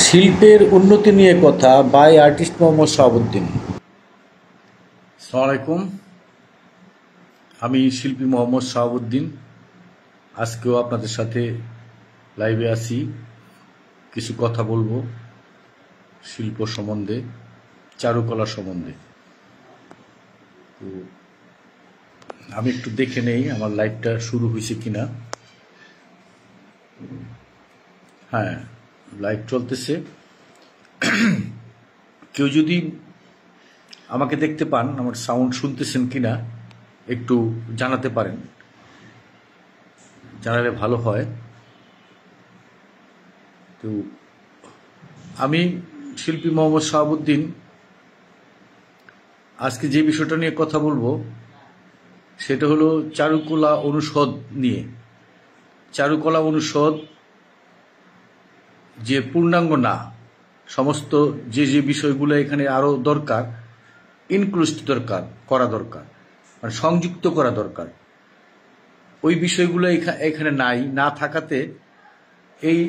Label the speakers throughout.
Speaker 1: শিল্পের উন্নতি নিয়ে কথা বাই আর্টিস্ট মোহাম্মদ শাহাবুদ্দিন। আসসালামু আলাইকুম, আমি শিল্পী মোহাম্মদ শাহাবুদ্দিন। আজকেও আপনাদের সাথে লাইভে আছি, কিছু কথা বলবো শিল্প সম্বন্ধে, চারুকলা সম্বন্ধে। তো আমি একটু দেখে নেই আমার লাইভটা শুরু হয়েছে কিনা। হ্যাঁ, লাইভ চলতেছে। কেউ যদি আমাকে দেখতে পান, আমার সাউন্ড শুনতেছেন কিনা একটু জানাতে পারেন, জানালে ভালো হয়। তো আমি শিল্পী মোহাম্মদ শাহাবুদ্দিন আজকে যে বিষয়টা নিয়ে কথা বলবো সেটা হলো চারুকলা অনুষদ নিয়ে। চারুকলা অনুষদ যে পূর্ণাঙ্গ না, সমস্ত যে যে বিষয়গুলো এখানে আরো দরকার, ইনক্লুসড করা দরকার, মানে সংযুক্ত করা দরকার, ওই বিষয়গুলো এখানে না থাকাতে এই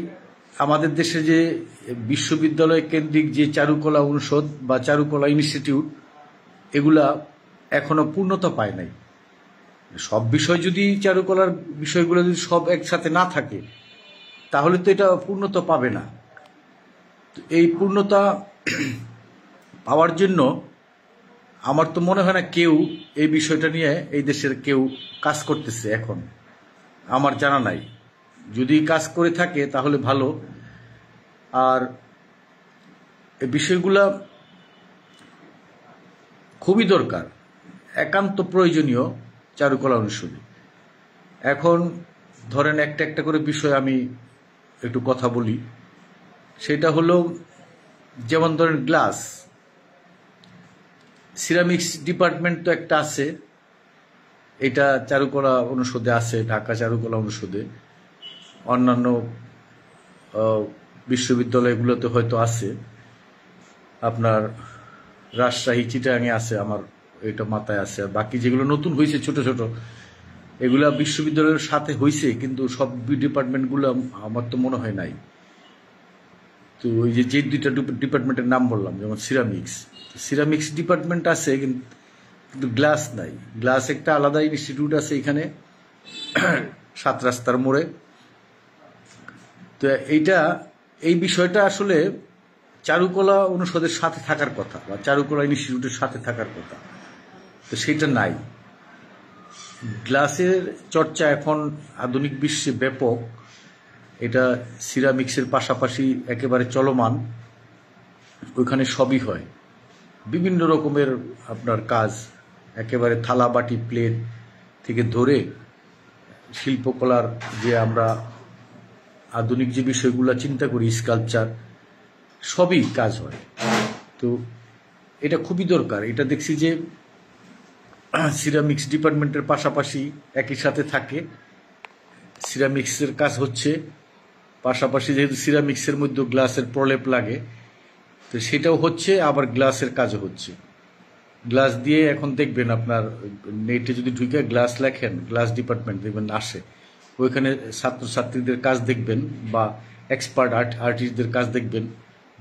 Speaker 1: আমাদের দেশে যে বিশ্ববিদ্যালয় কেন্দ্রিক যে চারুকলা অনুষদ বা চারুকলা ইনস্টিটিউট, এগুলা এখনো পূর্ণতা পায় নাই। সব বিষয় যদি চারুকলার বিষয়গুলো যদি সব একসাথে না থাকে তাহলে তো এটা পূর্ণতা পাবে না। এই পূর্ণতা পাওয়ার জন্য আমার তো মনে হয় না কেউ এই বিষয়টা নিয়ে এই দেশের কেউ কাজ করতেছে এখন, আমার জানা নাই। যদি কাজ করে থাকে তাহলে ভালো। আর এই বিষয়গুলা খুবই দরকার, একান্ত প্রয়োজনীয় চারুকলা অনুষদে। এখন ধরেন একটা একটা করে বিষয় আমি একটু কথা বলি। সেটা হলো, যেমন ধরেন গ্লাস, সিরামিক্স ডিপার্টমেন্ট তো একটা আছে, এটা চারুকলা অনুষদে আছে, ঢাকা চারুকলা অনুষদে। অন্যান্য বিশ্ববিদ্যালয়গুলোতে হয়তো আছে, আপনার রাজশাহী, চিটাগাঙে আছে, আমার এটা মাথায় আছে। আর বাকি যেগুলো নতুন হয়েছে ছোট ছোট, এগুলা বিশ্ববিদ্যালয়ের সাথে হয়েছে, কিন্তু সব ডিপার্টমেন্টগুলো আমার তো মনে হয় নাই। তো ওই যে দুইটা ডিপার্টমেন্টের নাম বললাম, যেমন সিরামিক্স ডিপার্টমেন্ট আছে, কিন্তু গ্লাস নাই। গ্লাস একটা আলাদা ইনস্টিটিউট আছে এখানে 7 রাস্তার মোড়ে। তো এই বিষয়টা আসলে চারুকলা অনুষদের সাথে থাকার কথা বা চারুকলা ইনস্টিটিউটের সাথে থাকার কথা, তো সেটা নাই। গ্লাসের চর্চা এখন আধুনিক বিশ্বে ব্যাপক, এটা সিরামিক্সের পাশাপাশি একেবারে চলমান। ওইখানে সবই হয়, বিভিন্ন রকমের আপনার কাজ, একেবারে থালা বাটি প্লেট থেকে ধরে শিল্পকলার যে আমরা আধুনিক যে বিষয়গুলো চিন্তা করি, স্কাল্পচার, সবই কাজ হয়। তো এটা খুবই দরকার। এটা দেখছি যে সিরামিক্স ডিপার্টমেন্টের পাশাপাশি একই সাথে থাকে, সিরামিক্সের কাজ হচ্ছে, পাশাপাশি যেহেতু সিরামিক্সের মধ্যে গ্লাসের প্রলেপ লাগে, তো সেটাও হচ্ছে, আবার গ্লাসের কাজও হচ্ছে। গ্লাস দিয়ে এখন দেখবেন আপনার নেটে যদি ঢুকে গ্লাস লেখেন, গ্লাস ডিপার্টমেন্ট দেখবেন আসে, ওইখানে ছাত্রছাত্রীদের কাজ দেখবেন বা এক্সপার্ট আর্টিস্টদের কাজ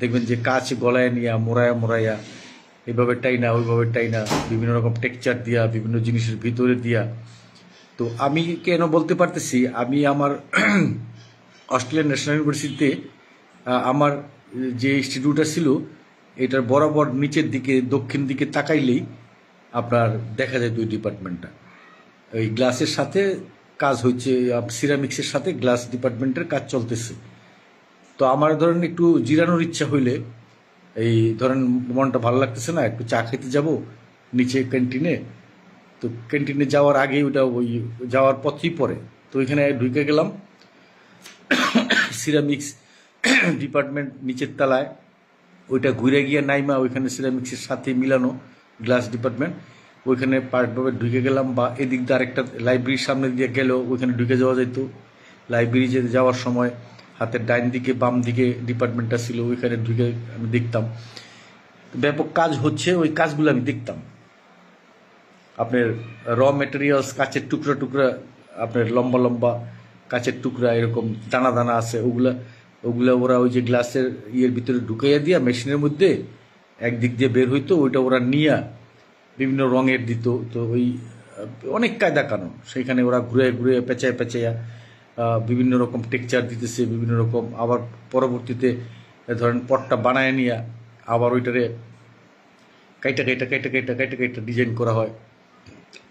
Speaker 1: দেখবেন যে কাজ গলায় নিয়ে মোড়ায়া এইভাবে টাইনা ওইভাবে টাইনা বিভিন্ন রকম টেক্সচার দিয়া, বিভিন্ন জিনিসের ভিতরে দিয়া। তো আমি কেন বলতে পারতেছি, আমি আমার অস্ট্রেলিয়ান ন্যাশনাল ইউনিভার্সিটিতে আমার যে ইনস্টিটিউটটা ছিল, এটার বরাবর নিচের দিকে দক্ষিণ দিকে তাকাইলেই আপনার দেখা যায় দুই ডিপার্টমেন্টটা। ওই গ্লাসের সাথে কাজ হচ্ছে, সিরামিক্সের সাথে গ্লাস ডিপার্টমেন্টের কাজ চলতেছে। তো আমার ধরেন একটু জিরানোর ইচ্ছা হইলে, এই ধরেন মনটা ভালো লাগতেছে না, একটু চা খেতে যাব নিচে ক্যান্টিনে, তো ক্যান্টিনে যাওয়ার আগে ওইটা ওই যাওয়ার পথেই পড়ে, তো ওইখানে ঢুকে গেলাম সিরামিক্স ডিপার্টমেন্ট নিচের তলায়, ওইটা ঘুরে গিয়ে নাইমা ওইখানে সিরামিক্সের সাথে মিলানো গ্লাস ডিপার্টমেন্ট, ওইখানে পার্টভাবে ঢুকে গেলাম। বা এদিক দিয়ে আরেকটা লাইব্রেরির সামনে দিয়ে গেলেও ওইখানে ঢুকে যাওয়া যেত। লাইব্রেরি যাওয়ার সময় হাতের ডাইন দিকে বাম দিকে ডিপার্টমেন্টটা ছিল, ওইখানে ঢুকে আমি দেখতাম ব্যাপক কাজ হচ্ছে, ওই কাজগুলো আমি দেখতাম। আপনার র মেটেরিয়ালস, কাচের টুকরা টুকরা, আপনার লম্বা লম্বা কাচের টুকরা এরকম দানা দানা আছে, ওগুলা ওগুলা ওরা ওই যে গ্লাসের ইয়ের ভিতরে ঢুকাইয়া দিয়া মেশিনের মধ্যে একদিক দিয়ে বের হইতো, ওইটা ওরা নিয়া বিভিন্ন রঙের দিত। তো ওই অনেক কায়দা কানুন, সেইখানে ওরা ঘুরে ঘুরে পেঁচায় পেঁচাইয়া বিভিন্ন রকম টেক্সচার দিতেছে, বিভিন্ন রকম। আবার পরবর্তীতে ধরেন পটটা বানায় নিয়া আবার ওইটারে কাইটা কাইটা কাইটা কাইটা কাইটা কাইটা ডিজাইন করা হয়।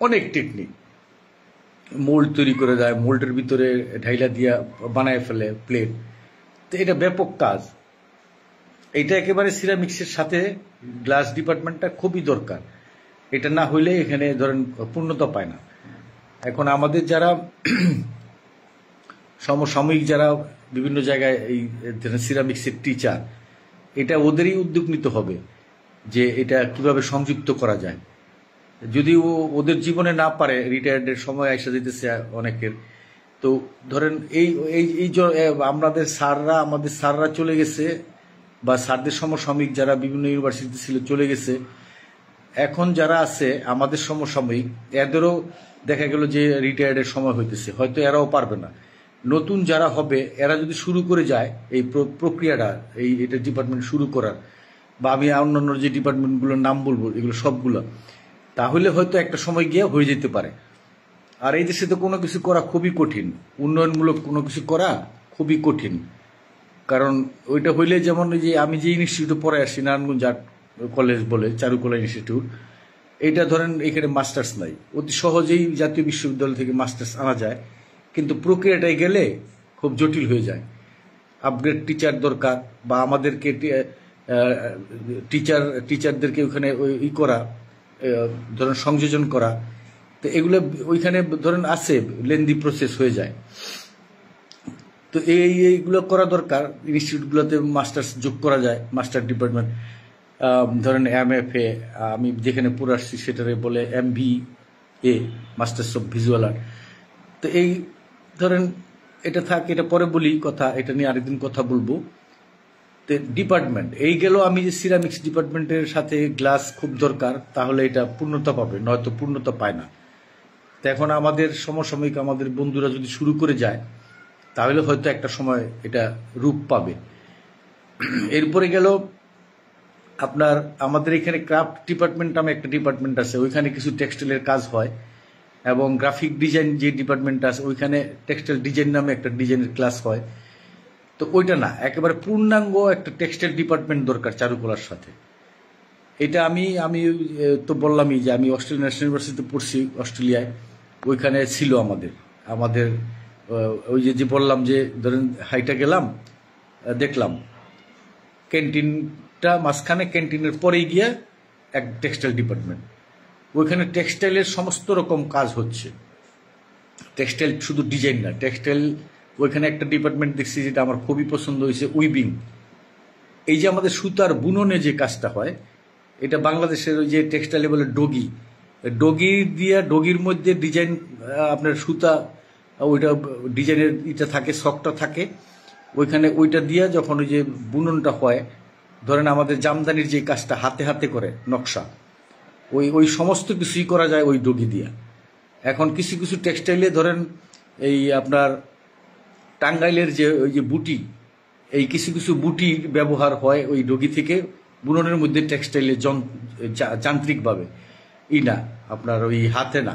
Speaker 1: অনেক টেকনিক, মোল্ড তৈরি করে দেয়, মোল্ডের ভিতরে ঢাইলা দিয়া বানায় ফেলে প্লেট। তো এটা ব্যাপক কাজ। এটা একেবারে সিরামিক্সের সাথে গ্লাস ডিপার্টমেন্টটা খুবই দরকার। এটা না হইলে এখানে ধরেন পূর্ণতা পায় না। এখন আমাদের যারা সমসাময়িক যারা বিভিন্ন জায়গায় এই সিরামিক্সের টিচার, এটা ওদেরই উদ্যোগ নিতে হবে যে এটা কিভাবে সংযুক্ত করা যায়। যদি ওদের জীবনে না পারে, রিটায়ার্ডের সময় এসে দিতেছে অনেকের, তো ধরেন এই এই এই আমাদের স্যাররা চলে গেছে, বা স্যারদের সমসাময়িক যারা বিভিন্ন ইউনিভার্সিটিতে ছিল চলে গেছে। এখন যারা আছে আমাদের সমসাময়িক, এদেরও দেখা গেল যে রিটায়ার্ডের সময় হইতেছে, হয়তো এরাও পারবে না। নতুন যারা হবে এরা যদি শুরু করে যায় এই প্রক্রিয়াটা, এটা ডিপার্টমেন্ট শুরু করার, বা আমি অন্যান্য যে ডিপার্টমেন্টগুলোর নাম বলবো এগুলো সবগুলো, তাহলে হয়তো একটা সময় গিয়ে হয়ে যেতে পারে। আর এই দেশে তো কোনো কিছু করা খুবই কঠিন, উন্নয়নমূলক কোনো কিছু করা খুবই কঠিন। কারণ ওইটা হইলে, যেমন ওই যে আমি যে ইনস্টিটিউটে পড়ে আসি, নারায়ণগঞ্জ আর্ট কলেজ বলে, চারুকলা ইনস্টিটিউট, এইটা ধরেন এখানে মাস্টার্স নাই, অতি সহজেই জাতীয় বিশ্ববিদ্যালয় থেকে মাস্টার্স আনা যায়, কিন্তু প্রক্রিয়াটায় গেলে খুব জটিল হয়ে যায়। আপগ্রেড টিচার দরকার, বা আমাদেরকে টিচারদেরকে ওখানে ই করা, ধরেন সংযোজন করা। তো এগুলো ওইখানে ধরেন আছে, লেন্দি প্রসেস হয়ে যায়। তো এইগুলো করা দরকার। ইনস্টিটিউটগুলোতে মাস্টার্স যোগ করা যায়, মাস্টার ডিপার্টমেন্ট, ধরেন MFA, আমি যেখানে পড়ে আসছি সেটারে বলে MBA, masters of visual art. তো এই ধরেন এটা থাক, এটা পরে বলি কথা, এটা নিয়ে আরেকদিন কথা বলবো। তো ডিপার্টমেন্ট এই গেল, আমি যে সিরামিক্স ডিপার্টমেন্টের সাথে গ্লাস খুব দরকার, তাহলে এটা পূর্ণতা পাবে, নয়তো পূর্ণতা পায় না। তো এখন আমাদের সমসাময়িক আমাদের বন্ধুরা যদি শুরু করে যায়, তাহলে হয়তো একটা সময় এটা রূপ পাবে। এরপরে গেল আপনার আমাদের এখানে ক্রাফট ডিপার্টমেন্ট নামে একটা ডিপার্টমেন্ট আছে, ওইখানে কিছু টেক্সটাইলের কাজ হয়। এবং গ্রাফিক ডিজাইন যে ডিপার্টমেন্ট আছে, ওইখানে টেক্সটাইল ডিজাইন নামে একটা ডিজাইনের ক্লাস হয়। তো ওইটা না, একেবারে পূর্ণাঙ্গ একটা টেক্সটাইল ডিপার্টমেন্ট দরকার চারুকলার সাথে। এটা আমি তো বললামই যে আমি অস্ট্রেলিয়ান ন্যাশনাল ইউনিভার্সিটিতে পড়ছি, অস্ট্রেলিয়ায়। ওইখানে ছিল আমাদের ওই যে বললাম যে ধরেন হাইটা গেলাম, দেখলাম ক্যান্টিনটা মাঝখানে, ক্যান্টিনের পরেই গিয়া এক টেক্সটাইল ডিপার্টমেন্ট। ওইখানে টেক্সটাইলের সমস্ত রকম কাজ হচ্ছে। টেক্সটাইল শুধু ডিজাইন না, টেক্সটাইল ওইখানে একটা ডিপার্টমেন্ট দেখছি যেটা আমার খুবই পছন্দ হয়েছে, উইভিং। এই যে আমাদের সুতার বুননে যে কাজটা হয়, এটা বাংলাদেশের ওই যে টেক্সটাইলে বলে ডগির মধ্যে ডিজাইন, আপনার সুতা, ওইটা ডিজাইনের ইটা থাকে, শখটা থাকে ওইখানে, ওইটা দিয়া যখন ওই যে বুননটা হয়, ধরেন আমাদের জামদানির যে কাজটা হাতে হাতে করে নকশা, ওই সমস্ত কিছুই করা যায় ওই ডগি দিয়া। এখন কিছু কিছু টেক্সটাইলে ধরেন এই আপনার টাঙ্গাইলের যে ওই যে বুটি, এই কিছু কিছু বুটি ব্যবহার হয় ওই ডগি থেকে বুননের মধ্যে, টেক্সটাইলে যান্ত্রিকভাবে না, আপনার ওই হাতে না।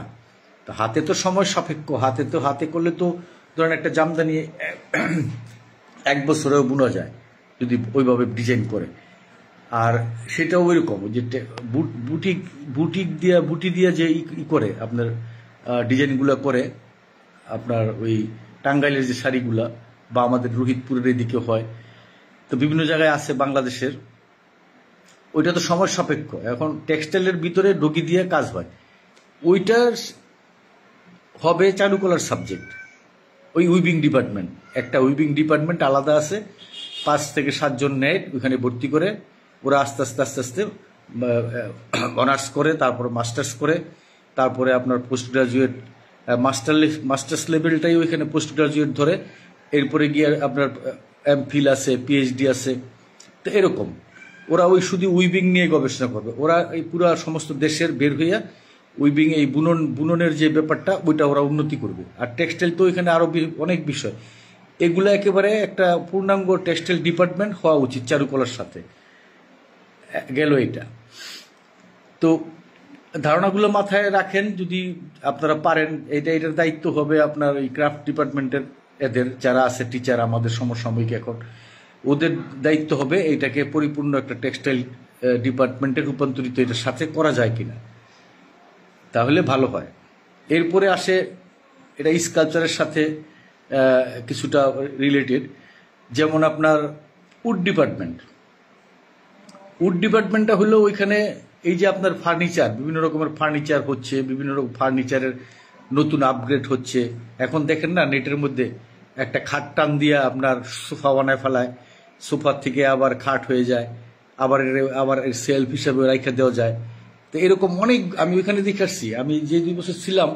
Speaker 1: তো হাতে তো সময় সাপেক্ষ, হাতে করলে তো ধরেন একটা জামদানি 1 বছরেও বোনা যায় যদি ওইভাবে ডিজাইন করে। আর সেটাও ওইরকম যে বুটি দিয়া যে করে আপনার ডিজাইনগুলো করে, আপনার ওই টাঙ্গাইলের যে শাড়িগুলা, বা আমাদের রোহিতপুরের এদিকে হয়, তো বিভিন্ন জায়গায় আছে বাংলাদেশের। ওইটা তো সময় সাপেক্ষ। এখন টেক্সটাইলের ভিতরে ডগি দিয়ে কাজ হয়, ওইটা হবে চারুকলার সাবজেক্ট। ওই উইভিং ডিপার্টমেন্ট, একটা উইভিং ডিপার্টমেন্ট আলাদা আছে, 5 থেকে 7 জন নেয় ওইখানে ভর্তি করে। ওরা আস্তে আস্তে অনার্স করে, তারপরে মাস্টার্স করে, তারপরে আপনার পোস্ট গ্রাজুয়েট, মাস্টার্স লেভেলটাই ওইখানে পোস্ট গ্রাজুয়েট ধরে। এরপরে গিয়ে আপনার MPhil আছে, PhD আছে। তো এরকম ওরা ওই শুধু উইভিং নিয়ে গবেষণা করবে। ওরা এই পুরা সমস্ত দেশের বের হইয়া উইভিং, এই বুননের যে ব্যাপারটা, ওইটা ওরা উন্নতি করবে। আর টেক্সটাইল তো এখানে আরো অনেক বিষয়, এগুলো একেবারে একটা পূর্ণাঙ্গ টেক্সটাইল ডিপার্টমেন্ট হওয়া উচিত চারুকলার সাথে। গেল এটা। তো ধারণাগুলো মাথায় রাখেন যদি আপনারা পারেন। এটার দায়িত্ব হবে আপনার এই ক্রাফট ডিপার্টমেন্টের, এদের যারা আছে টিচার আমাদের সমসাময়িক এখন, ওদের দায়িত্ব হবে এটাকে পরিপূর্ণ একটা টেক্সটাইল ডিপার্টমেন্টে রূপান্তরিত এটার সাথে করা যায় কিনা, তাহলে ভালো হয়। এরপরে আসে এটা স্কালচারের সাথে কিছুটা রিলেটেড, যেমন আপনার উড ডিপার্টমেন্ট। উড ডিপার্টমেন্টটা হলো ওইখানে এই যে আপনার ফার্নিচার, বিভিন্ন রকমের ফার্নিচার হচ্ছে, বিভিন্ন রকম ফার্নিচারের নতুন আপগ্রেড হচ্ছে। এখন দেখেন না নেটের মধ্যে একটা খাট টান দিয়ে আপনার সোফা বানায় ফেলায়, সোফার থেকে আবার খাট হয়ে যায়, আবার সেলফ হিসাবে রাইখা দেওয়া যায়। তো এরকম অনেক আমি ওইখানে দেখে আসছি। আমি যে 2 বছর ছিলাম,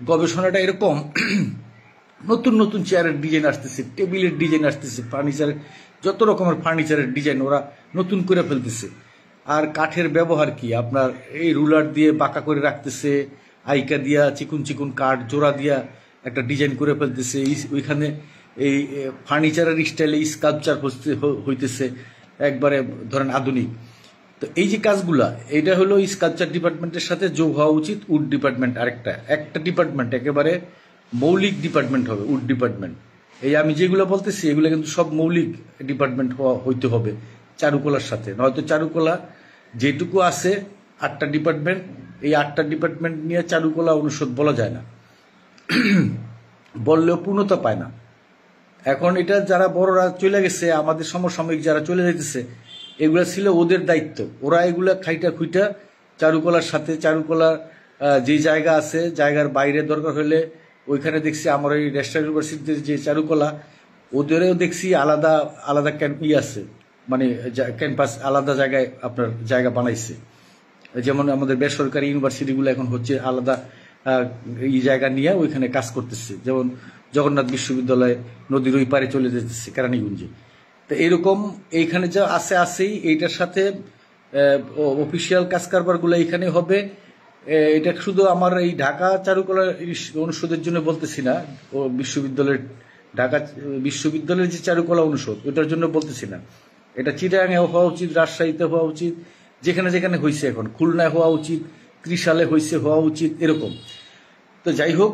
Speaker 1: গবেষণাটা এরকম নতুন নতুন চেয়ারের ডিজাইন আসতেছে, টেবিলের ডিজাইন আসতেছে, ফার্নিচারের যত রকমের ফার্নিচারের ডিজাইন ওরা নতুন করে ফেলতেছে। আর কাঠের ব্যবহার কি, আপনার এই রুলার দিয়ে বাঁকা করে রাখতেছে, আইকা দিয়া চিকুন চিকুন কাঠ জোড়া দিয়া একটা ডিজাইন করে ফেলতেছে। ওইখানে এই ফার্নিচারের স্টাইলে স্কাল্পচার হইতেছে একবারে ধরেন আধুনিক। তো এই যে কাজগুলা, এটা হলো স্কাল্পচার ডিপার্টমেন্টের সাথে যোগ হওয়া উচিত। উড ডিপার্টমেন্ট একটা ডিপার্টমেন্ট একেবারে মৌলিক ডিপার্টমেন্ট হবে উড ডিপার্টমেন্ট। এই আমি যেগুলো বলতেছি এগুলো কিন্তু সব মৌলিক ডিপার্টমেন্ট হইতে হবে চারুকলার সাথে। নয়তো চারুকলা যেটুকু আছে 8টা ডিপার্টমেন্ট, এই 8টা ডিপার্টমেন্ট নিয়ে চারুকলা অনুষদ বলা যায় না, বললেও পূর্ণতা পায় না। এখন এটা যারা বড়রা চলে গেছে, আমাদের সমসাময়িক যারা চলে যেতেছে, এগুলা ছিল ওদের দায়িত্ব। ওরা এগুলা খাইটা খুইটা চারুকলার সাথে, চারুকলার যে জায়গা আছে জায়গার বাইরে দরকার হলে ওইখানে দেখছি আমার এই ন্যাশনাল ইউনিভার্সিটির যে চারুকলা, ওদেরও দেখছি আলাদা আলাদা আছে, মানে ক্যাম্পাস আলাদা জায়গায় আপনার জায়গা বানাইছে। যেমন আমাদের বেসরকারি ইউনিভার্সিটিগুলো এখন হচ্ছে আলাদা এই জায়গা নিয়ে ওইখানে কাজ করতেছে। যেমন জগন্নাথ বিশ্ববিদ্যালয় নদীর ওই পারে চলে যেতেছে কেরানীগঞ্জে। তো এরকম এইখানে যা আছেই, এইটার সাথে অফিসিয়াল কাজ কারবারগুলো এইখানে হবে। এটা শুধু আমার এই ঢাকা চারুকলা অনুষদের জন্য বলতেছি না, ও বিশ্ববিদ্যালয়ের ঢাকা বিশ্ববিদ্যালয়ের যে চারুকলা অনুষদ ওটার জন্য বলতেছি না। এটা চিটাগাঙে হওয়া উচিত, রাজশাহীতে হওয়া উচিত, যেখানে যেখানে হয়েছে, এখন খুলনায় হওয়া উচিত, ত্রিশালে হওয়া উচিত, এরকম। তো যাই হোক,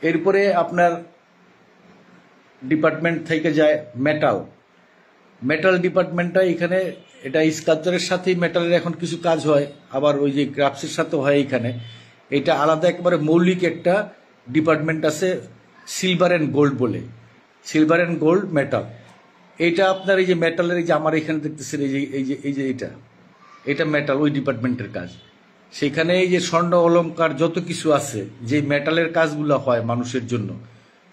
Speaker 1: এরপরে আপনার ডিপার্টমেন্ট থেকে যায় মেটাল ডিপার্টমেন্টটা। এখানে এটা স্কাল্পচারের সাথেই মেটালের এখন কিছু কাজ হয়, আবার ওই যে গ্রাফসের সাথে হয়। এখানে এটা আলাদা একেবারে মৌলিক একটা ডিপার্টমেন্ট আছে, সিলভার অ্যান্ড গোল্ড বলে, সিলভার অ্যান্ড গোল্ড মেটাল। এটা আপনার এই যে মেটালের, এই যে আমার এখানে দেখতেছেন এই যে এটা মেটাল, ওই ডিপার্টমেন্টের কাজ। সেখানে এই যে স্বর্ণ অলংকার যত কিছু আছে, যে মেটালের কাজগুলো হয় মানুষের জন্য,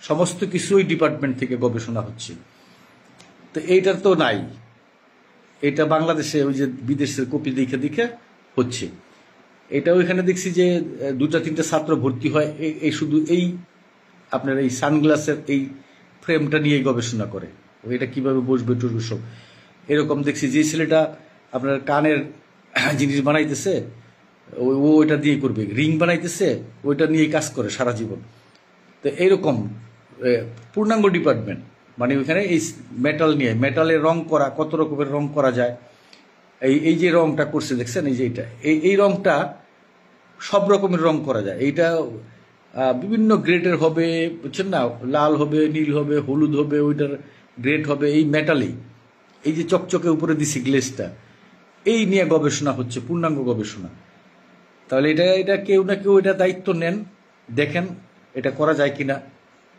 Speaker 1: সমস্ত কিছু ওই ডিপার্টমেন্ট থেকে গবেষণা হচ্ছে। তো এইটার তো নাই, এটা বাংলাদেশে ওই যে বিদেশের কপি দেখে দেখে হচ্ছে। এটা ওইখানে দেখছি যে 2-3টা ছাত্র ভর্তি হয়, এই শুধু এই আপনার এই সানগ্লাসের এই ফ্রেমটা নিয়ে গবেষণা করে, এটা কিভাবে বসবে টসবে সব এরকম দেখছি। যে ছেলেটা আপনার কানের জিনিস বানাইতেছে, ও ওইটা দিয়ে করবে, রিং বানাইতেছে, ওইটা নিয়ে কাজ করে সারা জীবন। তো এইরকম পূর্ণাঙ্গ ডিপার্টমেন্ট, মানে ওইখানে এই মেটাল নিয়ে, মেটালের রং করা, কত রকমের রং করা যায়। এই যে রংটা করছে দেখছেন, এই যে এই রংটা সব রকমের রং করা যায়। এইটা বিভিন্ন গ্রেডের হবে, বুঝছেন না, লাল হবে, নীল হবে, হলুদ হবে, ওইটার গ্রেড হবে এই মেটালেই। এই যে চকচকে উপরে দিছি গ্লেসটা, এই নিয়ে গবেষণা হচ্ছে, পূর্ণাঙ্গ গবেষণা। তাহলে এটা কেউ না কেউ এটা দায়িত্ব নেন, দেখেন এটা করা যায় কিনা।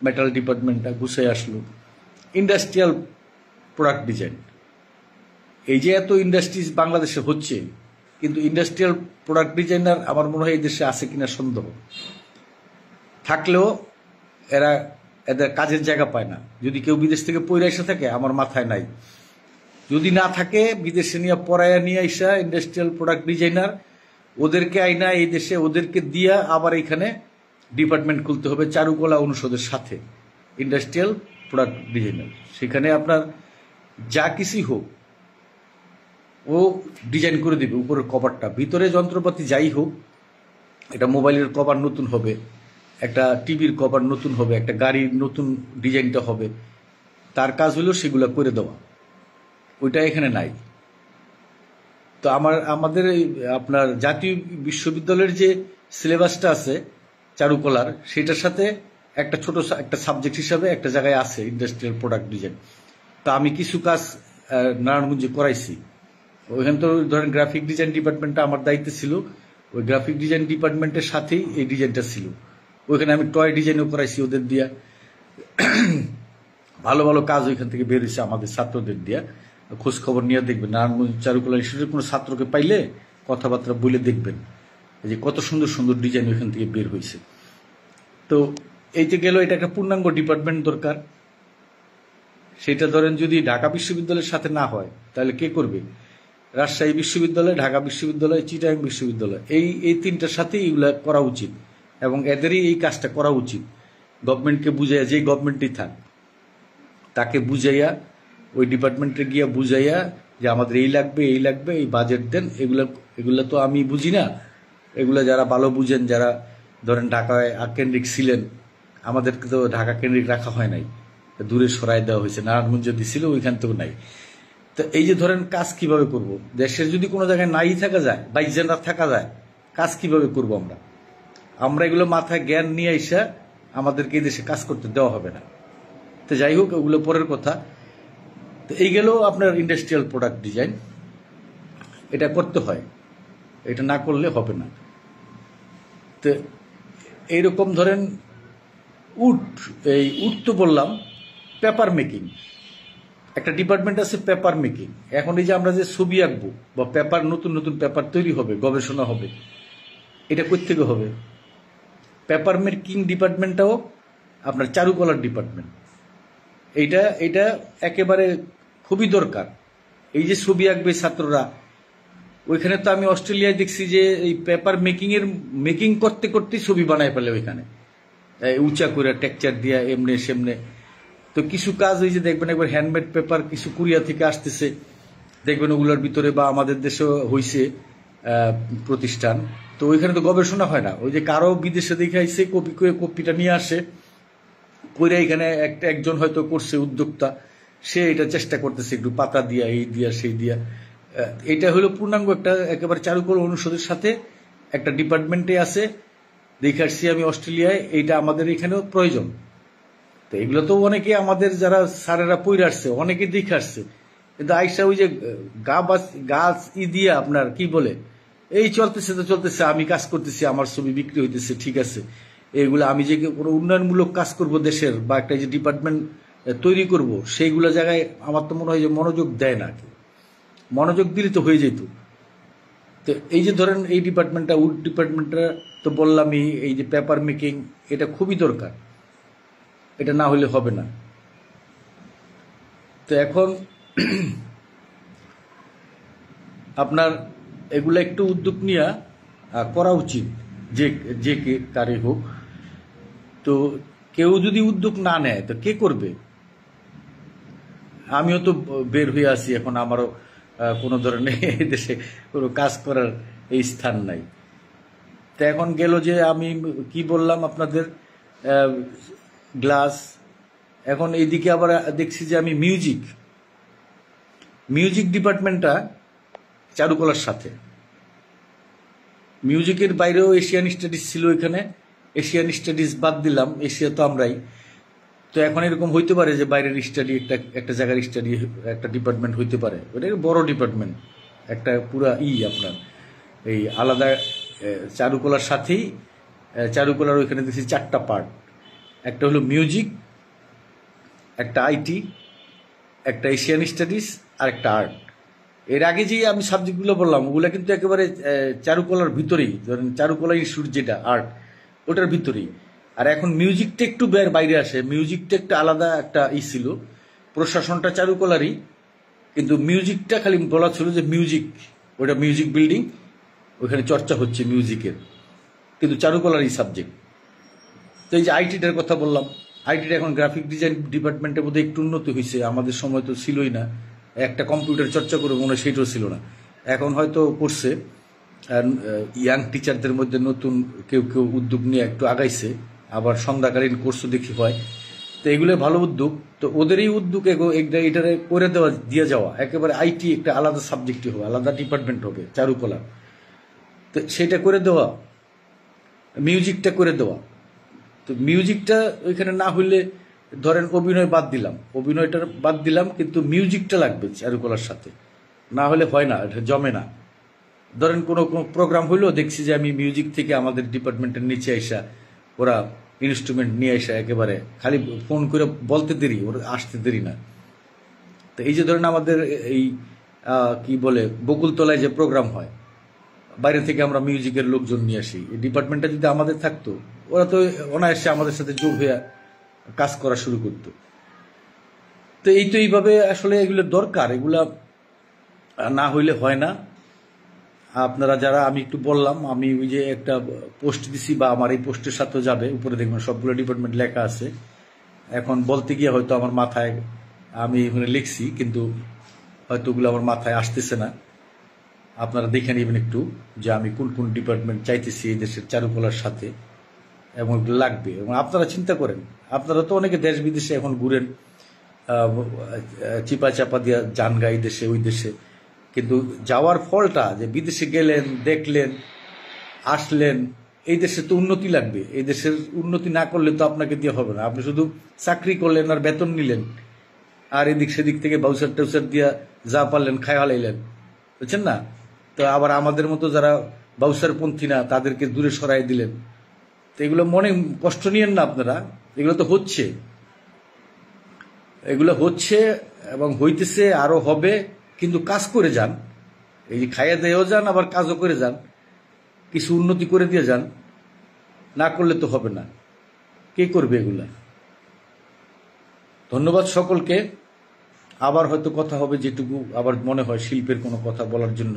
Speaker 1: মেটাল ডিপার্টমেন্টটা গুছিয়ে আসলো। ইন্ডাস্ট্রিয়াল প্রোডাক্ট ডিজাইন, এই যে এত ইন্ডাস্ট্রিজ বাংলাদেশে হচ্ছে, কিন্তু ইন্ডাস্ট্রিয়াল প্রোডাক্ট ডিজাইনার আমার মনে হয় এই দেশে আছে কিনা সন্দেহ। থাকলেও এদের কাজের জায়গা পায় না। যদি কেউ বিদেশ থেকে পড়ে এসে থাকে, আমার মাথায় নাই। যদি না থাকে, বিদেশে নিয়ে পড়াইয়া নিয়ে আইসা ইন্ডাস্ট্রিয়াল প্রোডাক্ট ডিজাইনার, ওদেরকে আইনা এই দেশে ওদেরকে দিয়া আবার এখানে ডিপার্টমেন্ট খুলতে হবে চারুকলা অনুষদের সাথে, ইন্ডাস্ট্রিয়াল প্রোডাক্ট ডিজাইনার। সেখানে আপনার যা কিছুই হোক ও ডিজাইন করে দিবে, উপরের কভারটা, ভিতরে যন্ত্রপাতি যাই হোক, এটা মোবাইলের কভার নতুন হবে, একটা টিভির কভার নতুন হবে, একটা গাড়ির নতুন ডিজাইনটা হবে, তার কাজ হলো সেগুলো করে দেওয়া, ওইটা এখানে নাই। তো আমাদের এই আপনার জাতীয় বিশ্ববিদ্যালয়ের যে সিলেবাসটা আছে চারুকলার, সেটার সাথে একটা ছোট একটা সাবজেক্ট হিসাবে একটা জায়গায় আছে ইন্ডাস্ট্রিয়াল প্রোডাক্ট ডিজাইন। তো আমি কিছু কাজ নারায়ণগঞ্জে করাইছি। ওইখানে তো ধরেন গ্রাফিক ডিজাইন ডিপার্টমেন্টটা আমার দায়িত্বে ছিল, ওই গ্রাফিক ডিজাইন ডিপার্টমেন্টের সাথেই এই ডিজাইনটা ছিল। ওইখানে আমি টয় ডিজাইনও করাইছি ওদের দিয়া। ভালো ভালো কাজ ওইখান থেকে বের হয়েছে আমাদের ছাত্রদের দিয়া। খোঁজ খবর নিয়ে দেখবেন, নারায়ণগঞ্জ চারুকলা ইনস্টিটিউটের কোনো ছাত্রকে পাইলে কথাবার্তা বলে দেখবেন যে কত সুন্দর সুন্দর ডিজাইন ওইখান থেকে বের হয়েছে। তো এইটা গেল, এটা একটা পূর্ণাঙ্গ ডিপার্টমেন্ট দরকার। সেটা ধরেন যদি ঢাকা বিশ্ববিদ্যালয়ের সাথে না হয় তাহলে কে করবে? রাজশাহী বিশ্ববিদ্যালয়, ঢাকা বিশ্ববিদ্যালয়, চিটাগাং বিশ্ববিদ্যালয়, এই তিনটার সাথে এইগুলা করা উচিত এবং এদেরই এই কাজটা করা উচিত। গভর্নমেন্টকে বুঝাইয়া, যে গভর্নমেন্টই থাক তাকে বুঝাইয়া, ওই ডিপার্টমেন্টে গিয়া বুঝাইয়া যে আমাদের এই লাগবে, এই লাগবে, এই বাজেট দেন। এগুলা তো আমি বুঝি না, এগুলা যারা ভালো বুঝেন, যারা ধরেন ঢাকায় কেন্দ্রিক ছিলেন, আমাদেরকে তো ঢাকা কেন্দ্রিক রাখা হয় নাই, দূরে সরাই দেওয়া হয়েছে। নারায়ণগঞ্জ দিছিল, ওইখান থেকেও নাই। তো এই যে ধরেন কাজ কিভাবে করব? দেশের যদি কোনো জায়গায় নাই থাকা যায়, বাইজে না থাকা যায়, কাজ কিভাবে করব আমরা এগুলো মাথায় জ্ঞান নিয়ে আইসা আমাদেরকে এই দেশে কাজ করতে দেওয়া হবে না। তো যাই হোক, ওগুলো পরের কথা। তো এই গেল আপনার ইন্ডাস্ট্রিয়াল প্রোডাক্ট ডিজাইন, এটা করতে হয়, এটা না করলে হবে না। তো এইরকম ধরেন উড তো বললাম, পেপার মেকিং একটা ডিপার্টমেন্ট আছে, পেপার মেকিং। এখন এই যে আমরা যে ছবি আঁকবো বা পেপার, নতুন নতুন পেপার তৈরি হবে, গবেষণা হবে, এটা কোত্থেকে হবে? পেপার মেকিং ডিপার্টমেন্টটাও আপনার চারুকলার ডিপার্টমেন্ট। এটা একেবারে খুবই দরকার। এই যে ছবি আঁকবে ছাত্ররা, ওইখানে তো আমি অস্ট্রেলিয়ায় দেখছি যে এই পেপার মেকিং করতে করতেই ছবি বানায় ফেলে ওইখানে, উঁচা করে টেকচার দিয়া এমনে সেমনে। তো কিছু কাজ ওই যে দেখবেন একবার হ্যান্ডমেড পেপার কিছু কোরিয়া থেকে আসতেছে, দেখবেন ওগুলোর ভিতরে, বা আমাদের দেশে হয়েছে প্রতিষ্ঠান, তো ওইখানে তো গবেষণা হয় না। ওই যে কারো বিদেশে দেখে আইসে, কপি করে কপিটা নিয়ে আসে, কইরা এখানে একজন হয়তো করছে উদ্যোক্তা, সে এটা চেষ্টা করতেছে একটু পাতা দিয়া, এই দিয়া, সেই দিয়া। এটা হলো পূর্ণাঙ্গ একটা একেবারে চারুকলা অনুষদের সাথে একটা ডিপার্টমেন্টে আছে। দেখে আসছি আমি অস্ট্রেলিয়ায়, এইটা আমাদের এখানেও প্রয়োজন। তো এগুলো তো অনেকে আমাদের যারা স্যারেরা পড়ে আসছে, অনেকে দেখে আসছে, কিন্তু আইসা ওই যে গাছ দিয়ে আপনার কি বলে, এই চলতেছে তো চলতেছে, আমি কাজ করতেছি, আমার ছবি বিক্রি হইতেছে, ঠিক আছে। এইগুলো আমি যে কোনো উন্নয়নমূলক কাজ করব দেশের, বা একটা যে ডিপার্টমেন্ট তৈরি করব, সেইগুলো জায়গায় আমার তো মনে হয় যে মনোযোগ দেয় না। মনোযোগ দিলে তো হয়ে যেত। তো এই যে ধরেন এই ডিপার্টমেন্টটা, উড ডিপার্টমেন্টটা তো বললামই, এই যে পেপার মেকিং, এটা খুবই দরকার, এটা না হলে হবে না। তো এখন আপনার এগুলো একটু উদ্যোগ নিয়ে করা উচিত, যে কারে হোক। তো কেউ যদি উদ্যোগ না নেয় তো কে করবে? আমিও তো বের হয়ে আসি, এখন আমারও কোনো ধরনের এই দেশে কোনো কাজ করার এই স্থান নাই। তো এখন গেল যে আমি কি বললাম আপনাদের, গ্লাস। এখন এইদিকে আবার দেখছি যে আমি মিউজিক ডিপার্টমেন্টটা চারুকলার সাথে, মিউজিকের বাইরেও এশিয়ান স্টাডিজ ছিল এখানে, এশিয়ান স্টাডিজ বাদ দিলাম, এশিয়া তো আমরাই। তো এখন এরকম হইতে পারে যে বাইরের স্টাডি একটা জায়গার স্টাডি একটা ডিপার্টমেন্ট হইতে পারে, ওটা বড় ডিপার্টমেন্ট, একটা পুরা আপনার এই আলাদা চারুকলার সাথেই। চারুকলার ওইখানে দেখছি 4টা পার্ট, একটা হলো মিউজিক, একটা আইটি, একটা এশিয়ান স্টাডিজ, আর একটা আর্ট। এর আগে যে আমি সাবজেক্টগুলো বললাম ওগুলো কিন্তু একেবারে চারুকলার ভিতরেই, ধরেন চারুকলা ইনস্টিটিউট যেটা আর্ট, ওটার ভিতরেই। আর এখন মিউজিকটা একটু বাইরে আসে, মিউজিকটা একটা আলাদা একটা ছিল, প্রশাসনটা চারুকলারই, কিন্তু মিউজিকটা খালি বলা ছিল যে মিউজিক, ওটা মিউজিক বিল্ডিং, ওইখানে চর্চা হচ্ছে মিউজিকের, কিন্তু চারুকলারই সাবজেক্ট। তো এই যে আইটিটার কথা বললাম, আইটিটা এখন গ্রাফিক ডিজাইন ডিপার্টমেন্টের মধ্যে একটু উন্নতি হয়েছে, আমাদের সময় তো ছিলই না, একটা কম্পিউটার চর্চা করে মনে হয় সেটাও ছিল না, এখন হয়তো করছে। ইয়াং টিচারদের মধ্যে নতুন কেউ উদ্যোগ নিয়ে একটু আগাইছে, আবার সন্ধ্যাকালীন কোর্সও দেখি হয়। তো এগুলো ভালো উদ্যোগ। তো ওদেরই উদ্যোগ এটারে করে দেওয়া দিয়ে যাওয়া, একেবারে আইটি একটা আলাদা সাবজেক্টই হবে, আলাদা ডিপার্টমেন্ট হবে চারুকলা। তো সেটা করে দেওয়া, মিউজিকটা করে দেওয়া। তো মিউজিকটা ওইখানে না হইলে ধরেন অভিনয় বাদ দিলাম, অভিনয়টা বাদ দিলাম, কিন্তু মিউজিকটা লাগবে চারুকলার সাথে, না হলে হয় না, এটা জমে না। ধরেন কোনো প্রোগ্রাম হইলেও দেখছি যে আমি মিউজিক থেকে আমাদের ডিপার্টমেন্টের নিচে আইসা ওরা ইনস্ট্রুমেন্ট নিয়ে আসা, একেবারে খালি ফোন করে বলতে দেরি, ওরা আসতে দেরি না। তো এই যে ধরেন আমাদের এই কি বলে বকুলতলায় যে প্রোগ্রাম হয়, বাইরে থেকে আমরা মিউজিকের লোকজন নিয়ে আসি, এই ডিপার্টমেন্টটা যদি আমাদের থাকতো ওরা তো অনায়াসে আমাদের সাথে যোগ হয়ে কাজ করা শুরু করতো। তো এইভাবে আসলে এগুলো দরকার, এগুলা না হইলে হয় না। আপনারা যারা, আমি একটু বললাম, আমি ওই যে একটা পোস্ট দিছি বা আমার এই পোস্টের সাথে যাবে, উপরে দেখবেন সবগুলো ডিপার্টমেন্ট লেখা আছে। এখন বলতে গিয়ে হয়তো আমার মাথায়, আমি এখানে লিখছি কিন্তু হয়তো ওগুলো আমার মাথায় আসতেছে না। আপনারা দেখে নেবেন একটু যে আমি কোন কোন ডিপার্টমেন্ট চাইতেছি এই দেশের চারুকলার সাথে, এবং এগুলো লাগবে। এবং আপনারা চিন্তা করেন, আপনারা তো অনেকে দেশ বিদেশে এখন ঘুরেন, চিপা চাপা দিয়া যান গা এই দেশে ওই দেশে, কিন্তু যাওয়ার ফলটা যে বিদেশে গেলেন, দেখলেন, আসলেন, এই দেশে তো উন্নতি লাগবে। এই দেশের উন্নতি না করলে তো আপনাকে দিয়ে হবে না। আপনি শুধু চাকরি করলেন আর বেতন নিলেন, আর এদিক সেদিক থেকে বাউসার টাউসার দিয়া যা পারলেন খায় হালাইলেন, বুঝছেন না? তো আবার আমাদের মতো যারা বাউসার পন্থী না তাদেরকে দূরে সরাই দিলেন। তো এগুলো মনে কষ্ট নিয়েন না আপনারা, এগুলো তো হচ্ছে, এগুলো হচ্ছে এবং হইতেছে, আরো হবে। কিন্তু কাজ করে যান, এই যে খাইয়া দেও যান, আবার কাজও করে যান, কিছু উন্নতি করে দিয়ে যান। না করলে তো হবে না, কে করবে এগুলা? ধন্যবাদ সকলকে। আবার হয়তো কথা হবে যেটুকু আবার মনে হয় শিল্পের কোনো কথা বলার জন্য।